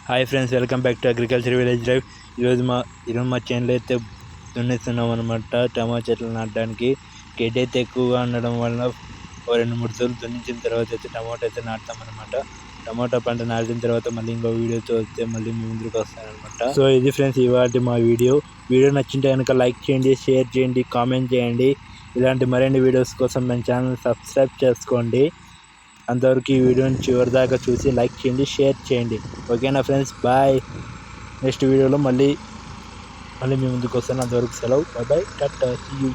Hi friends, welcome back to agriculture village life. ఈరోజు మా చేనులో అయితే దున్నిస్తున్నాం అనమాట. టమాటా చెట్లు నాటడానికి గడ్డి అయితే ఎక్కువగా ఉండడం వలన 2-3 సార్లు దున్నించిన తర్వాత అయితే టమాటా అయితే నాటుతాం అనమాట. టమాటా పంట నాటిన తర్వాత మళ్ళీ ఇంకో వీడియోతో వస్తే మళ్ళీ మీ ముందుకు వస్తానమాట. సో ఇది ఫ్రెండ్స్ ఇవాళ మా వీడియో నచ్చింటే కనుక లైక్ చేయండి, షేర్ చేయండి, కామెంట్ చేయండి. ఇలాంటి మరిన్ని వీడియోస్ కోసం మన ఛానల్ సబ్స్క్రైబ్ చేసుకోండి. అంతవరకు ఈ వీడియోని చివరి దాకా చూసి లైక్ చేయండి, షేర్ చేయండి. ఓకేనా ఫ్రెండ్స్, బాయ్. నెక్స్ట్ వీడియోలో మళ్ళీ మీ ముందుకు వస్తాను. అంతవరకు సెలవు, bye, tata, see you.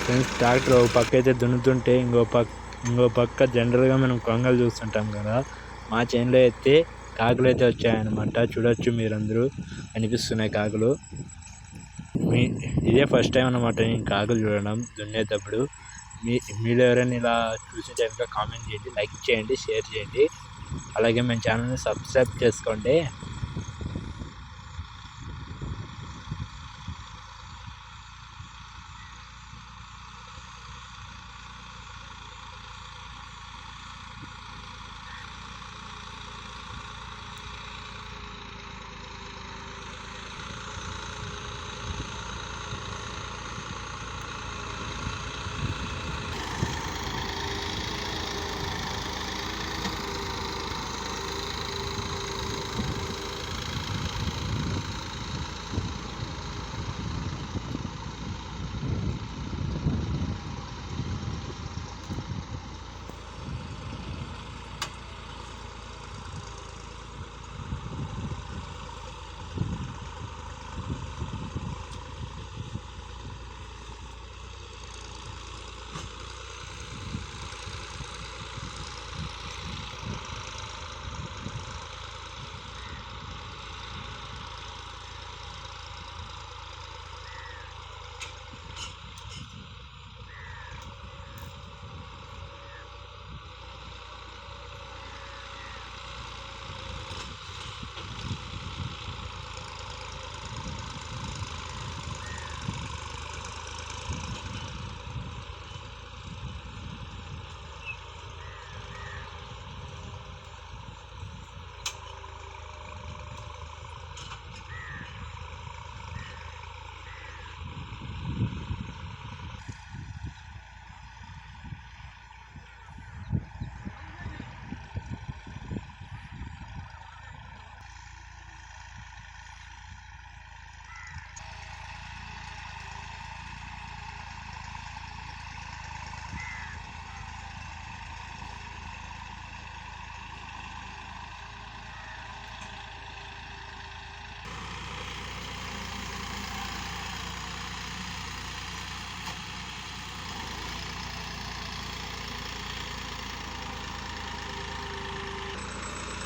Friends, tractor ఒక పక్క అయితే దున్నుతుంటే ఇంకో పక్క జనరల్గా మనం కొంగలు చూస్తుంటాం కదా. మా చేనులో అయితే కాకులు అయితే వచ్చాయన్నమాట. చూడొచ్చు, మీరందరూ కనిపిస్తున్నాయి కాకులు. ఇదే ఫస్ట్ టైం అన్నమాట నేను కాకులు చూడడం దున్నేటప్పుడు. మీరు ఎవరైనా ఇలా చూసింటే కనుక కామెంట్ చేయండి, లైక్ చేయండి, షేర్ చేయండి. అలాగే మన ఛానల్ని సబ్స్క్రైబ్ చేసుకోండి.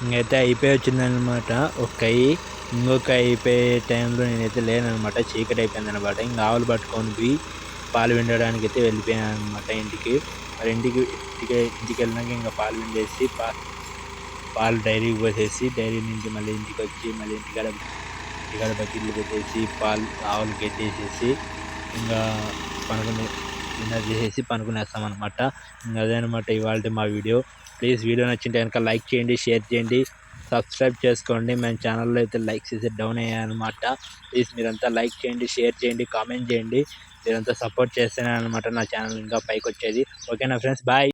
ఇంకైతే అయిపోయి వచ్చిందనమాట ఒక ఇంకొక అయిపోయే టైంలో నేనైతే లేననమాట. చీకటి అయిపోయిందనమాట. ఇంకా ఆవులు పట్టుకొని పోయి పాలు విండడానికి అయితే వెళ్ళిపోయాను అనమాట ఇంటికి. మరి ఇంటికి వెళ్ళినాక ఇంకా పాలు విండేసి పాలు డైరీకి పోసేసి డైరీ నుంచి మళ్ళీ ఇంటికి వచ్చి మళ్ళీ ఇంటికాడ బకెట్లు పెట్టేసి పాలు ఆవులు కట్టేసేసి ఇంకా డిన్నర్ చేసేసి పనుకునేస్తామన్నమాట. ఇంకా అదే అనమాట ఇవాళ మా వీడియో. ప్లీజ్ వీడియో నచ్చింటే కనుక లైక్ చేయండి, షేర్ చేయండి, సబ్స్క్రైబ్ చేసుకోండి. మన ఛానల్లో అయితే లైక్స్ అయితే డౌన్ అయ్యాయన్నమాట. ప్లీజ్ మీరంతా లైక్ చేయండి, షేర్ చేయండి, కామెంట్ చేయండి. మీరంతా సపోర్ట్ చేస్తేనే అనమాట నా ఛానల్ ఇంకా పైకి వచ్చేది. ఓకేనా ఫ్రెండ్స్, బాయ్.